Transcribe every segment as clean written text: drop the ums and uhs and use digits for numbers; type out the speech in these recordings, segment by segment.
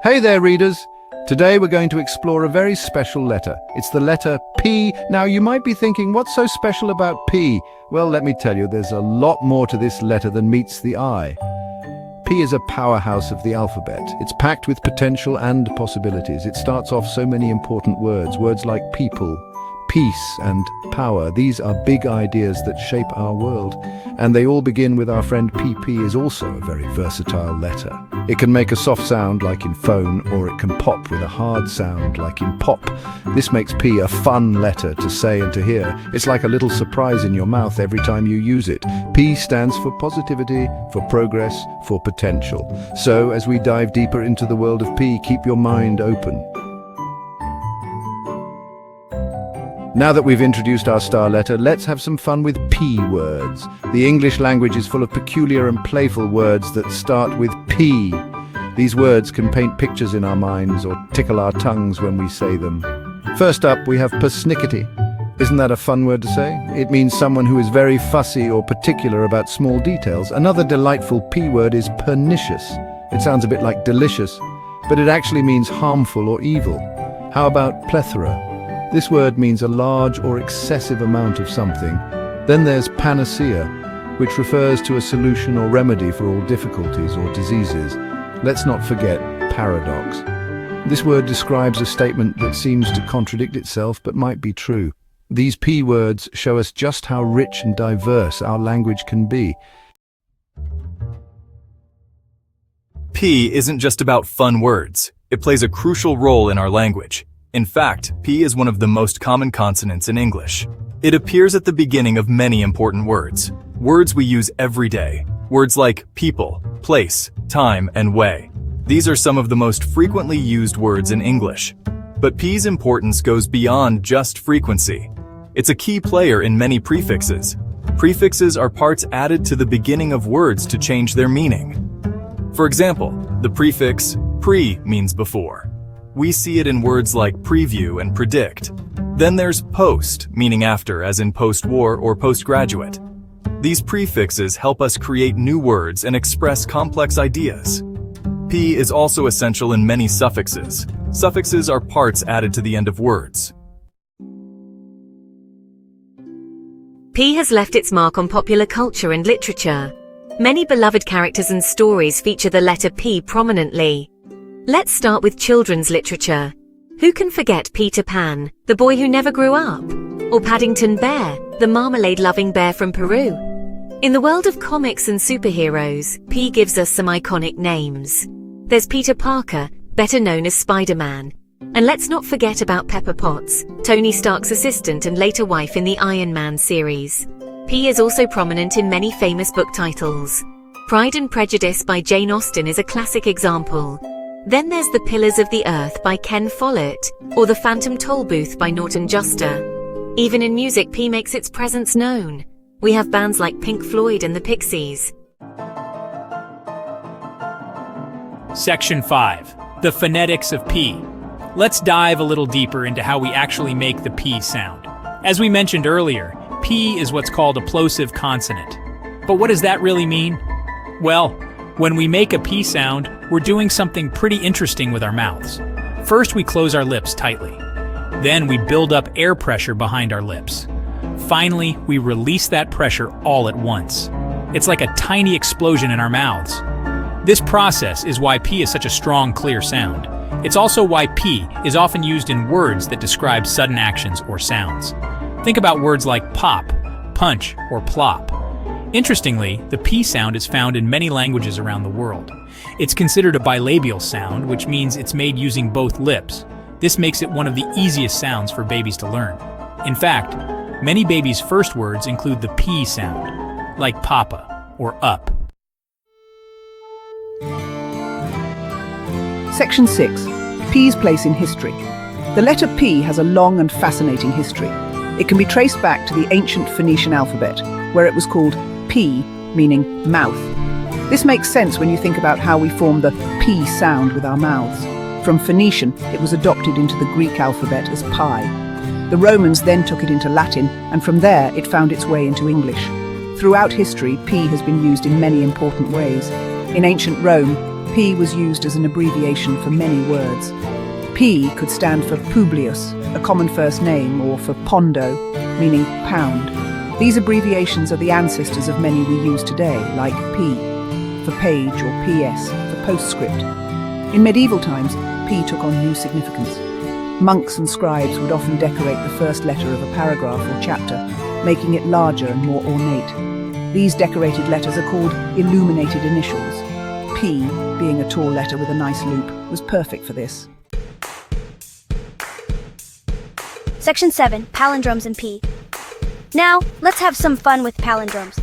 Hey there, readers! Today we're going to explore a very special letter. It's the letter P. Now, you might be thinking, what's so special about P? Well, let me tell you, there's a lot more to this letter than meets the eye. P is a powerhouse of the alphabet. It's packed with potential and possibilities. It starts off so many important words. Words like people, peace, and power. These are big ideas that shape our world. And they all begin with our friend PP is also a very versatile letter. It can make a soft sound like in phone, or it can pop with a hard sound like in pop. This makes P a fun letter to say and to hear. It's like a little surprise in your mouth every time you use it. P stands for positivity, for progress, for potential. So, as we dive deeper into the world of P, keep your mind open. Now that we've introduced our star letter, let's have some fun with P words. The English language is full of peculiar and playful words that start with P. These words can paint pictures in our minds or tickle our tongues when we say them. First up, we have persnickety. Isn't that a fun word to say? It means someone who is very fussy or particular about small details. Another delightful P word is pernicious. It sounds a bit like delicious, but it actually means harmful or evil. How about plethora? This word means a large or excessive amount of something. Then there's panacea, which refers to a solution or remedy for all difficulties or diseases. Let's not forget paradox. This word describes a statement that seems to contradict itself but might be true. These P words show us just how rich and diverse our language can be. P isn't just about fun words. It plays a crucial role in our language. In fact, P is one of the most common consonants in English. It appears at the beginning of many important words. Words we use every day. Words like people, place, time, and way. These are some of the most frequently used words in English. But P's importance goes beyond just frequency. It's a key player in many prefixes. Prefixes are parts added to the beginning of words to change their meaning. For example, the prefix pre means before. We see it in words like preview and predict. Then there's post, meaning after, as in post-war or postgraduate. These prefixes help us create new words and express complex ideas. P is also essential in many suffixes. Suffixes are parts added to the end of words. P has left its mark on popular culture and literature. Many beloved characters and stories feature the letter P prominently. Let's start with children's literature. Who can forget Peter Pan, the boy who never grew up? Or Paddington Bear, the marmalade-loving bear from Peru? In the world of comics and superheroes, P gives us some iconic names. There's Peter Parker, better known as Spider-Man. And let's not forget about Pepper Potts, Tony Stark's assistant and later wife in the Iron Man series. P is also prominent in many famous book titles. Pride and Prejudice by Jane Austen is a classic example. Then there's The Pillars of the Earth by Ken Follett, or The Phantom Toll Booth by Norton Juster. Even in music, P makes its presence known. We have bands like Pink Floyd and the Pixies. Section 5. The phonetics of P. Let's dive a little deeper into how we actually make the P sound. As we mentioned earlier, P is what's called a plosive consonant. But what does that really mean? Well, when we make a P sound, we're doing something pretty interesting with our mouths. First, we close our lips tightly. Then we build up air pressure behind our lips. Finally, we release that pressure all at once. It's like a tiny explosion in our mouths. This process is why P is such a strong, clear sound. It's also why P is often used in words that describe sudden actions or sounds. Think about words like pop, punch, or plop. Interestingly, the P sound is found in many languages around the world. It's considered a bilabial sound, which means it's made using both lips. This makes it one of the easiest sounds for babies to learn. In fact, many babies' first words include the P sound, like papa or up. Section 6. P's place in history. The letter P has a long and fascinating history. It can be traced back to the ancient Phoenician alphabet, where it was called P, meaning mouth. This makes sense when you think about how we form the P sound with our mouths. From Phoenician, it was adopted into the Greek alphabet as pi. The Romans then took it into Latin, and from there it found its way into English. Throughout history, P has been used in many important ways. In ancient Rome, P was used as an abbreviation for many words. P could stand for Publius, a common first name, or for Pondo, meaning pound. These abbreviations are the ancestors of many we use today, like P for page or PS for postscript. In medieval times, P took on new significance. Monks and scribes would often decorate the first letter of a paragraph or chapter, making it larger and more ornate. These decorated letters are called illuminated initials. P, being a tall letter with a nice loop, was perfect for this. Section 7. Palindromes and P. Now, let's have some fun with palindromes.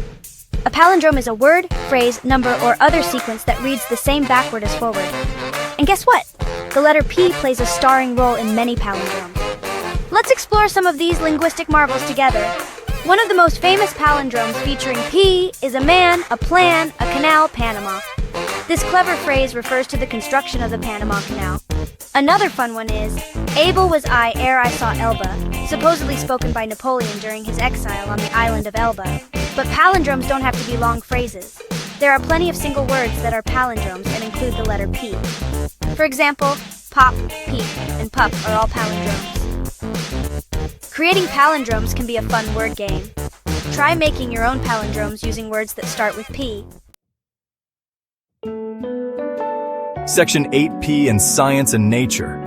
A palindrome is a word, phrase, number, or other sequence that reads the same backward as forward. And guess what? The letter P plays a starring role in many palindromes. Let's explore some of these linguistic marvels together. One of the most famous palindromes featuring P is a man, a plan, a canal, Panama. This clever phrase refers to the construction of the Panama Canal. Another fun one is, Able was I ere I saw Elba, supposedly spoken by Napoleon during his exile on the island of Elba. But palindromes don't have to be long phrases. There are plenty of single words that are palindromes and include the letter P. For example, pop, peep, and pup are all palindromes. Creating palindromes can be a fun word game. Try making your own palindromes using words that start with P. Section 8P in Science and Nature.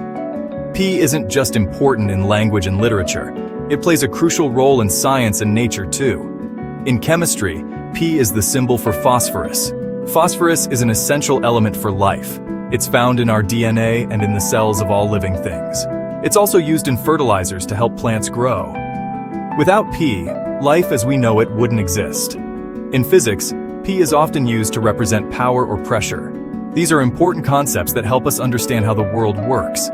P isn't just important in language and literature. It plays a crucial role in science and nature too. In chemistry, P is the symbol for phosphorus. Phosphorus is an essential element for life. It's found in our DNA and in the cells of all living things. It's also used in fertilizers to help plants grow. Without P, life as we know it wouldn't exist. In physics, P is often used to represent power or pressure. These are important concepts that help us understand how the world works.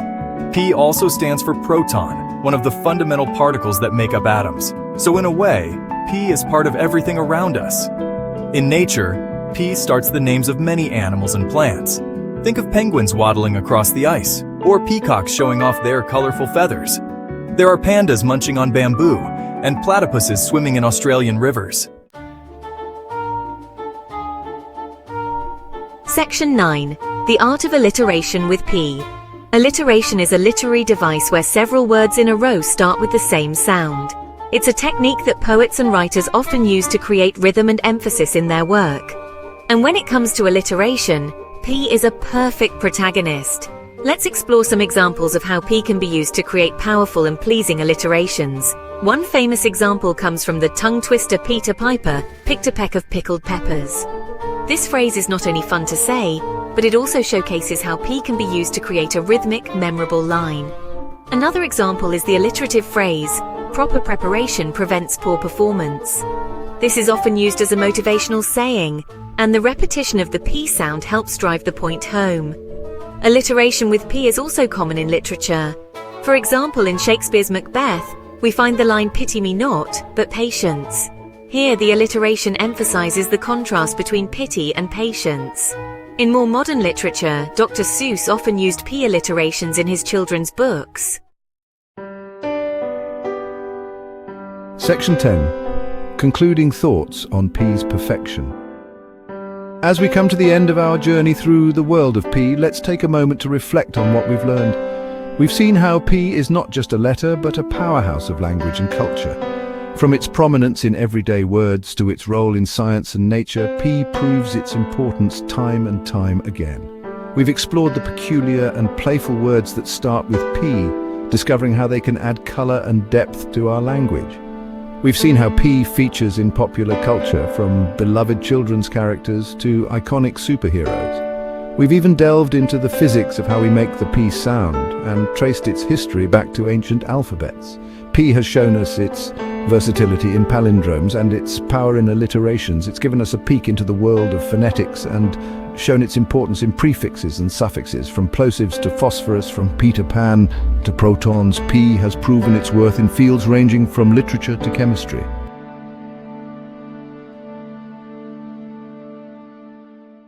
P also stands for proton, one of the fundamental particles that make up atoms. So in a way, P is part of everything around us. In nature, P starts the names of many animals and plants. Think of penguins waddling across the ice, or peacocks showing off their colorful feathers. There are pandas munching on bamboo, and platypuses swimming in Australian rivers. Section 9. The art of alliteration with P. Alliteration is a literary device where several words in a row start with the same sound. It's a technique that poets and writers often use to create rhythm and emphasis in their work. And when it comes to alliteration, P is a perfect protagonist. Let's explore some examples of how P can be used to create powerful and pleasing alliterations. One famous example comes from the tongue twister Peter Piper picked a peck of pickled peppers. This phrase is not only fun to say, but it also showcases how P can be used to create a rhythmic, memorable line. Another example is the alliterative phrase, proper preparation prevents poor performance. This is often used as a motivational saying, and the repetition of the P sound helps drive the point home. Alliteration with P is also common in literature. For example, in Shakespeare's Macbeth, we find the line "Pity me not, but patience." Here, the alliteration emphasizes the contrast between pity and patience. In more modern literature, Dr. Seuss often used P alliterations in his children's books. Section 10. Concluding thoughts on P's perfection. As we come to the end of our journey through the world of P, let's take a moment to reflect on what we've learned. We've seen how P is not just a letter, but a powerhouse of language and culture. From its prominence in everyday words to its role in science and nature, P proves its importance time and time again. We've explored the peculiar and playful words that start with P, discovering how they can add color and depth to our language. We've seen how P features in popular culture, from beloved children's characters to iconic superheroes. We've even delved into the physics of how we make the P sound and traced its history back to ancient alphabets. P has shown us its versatility in palindromes and its power in alliterations. It's given us a peek into the world of phonetics and shown its importance in prefixes and suffixes. From plosives to phosphorus, from Peter Pan to protons, P has proven its worth in fields ranging from literature to chemistry.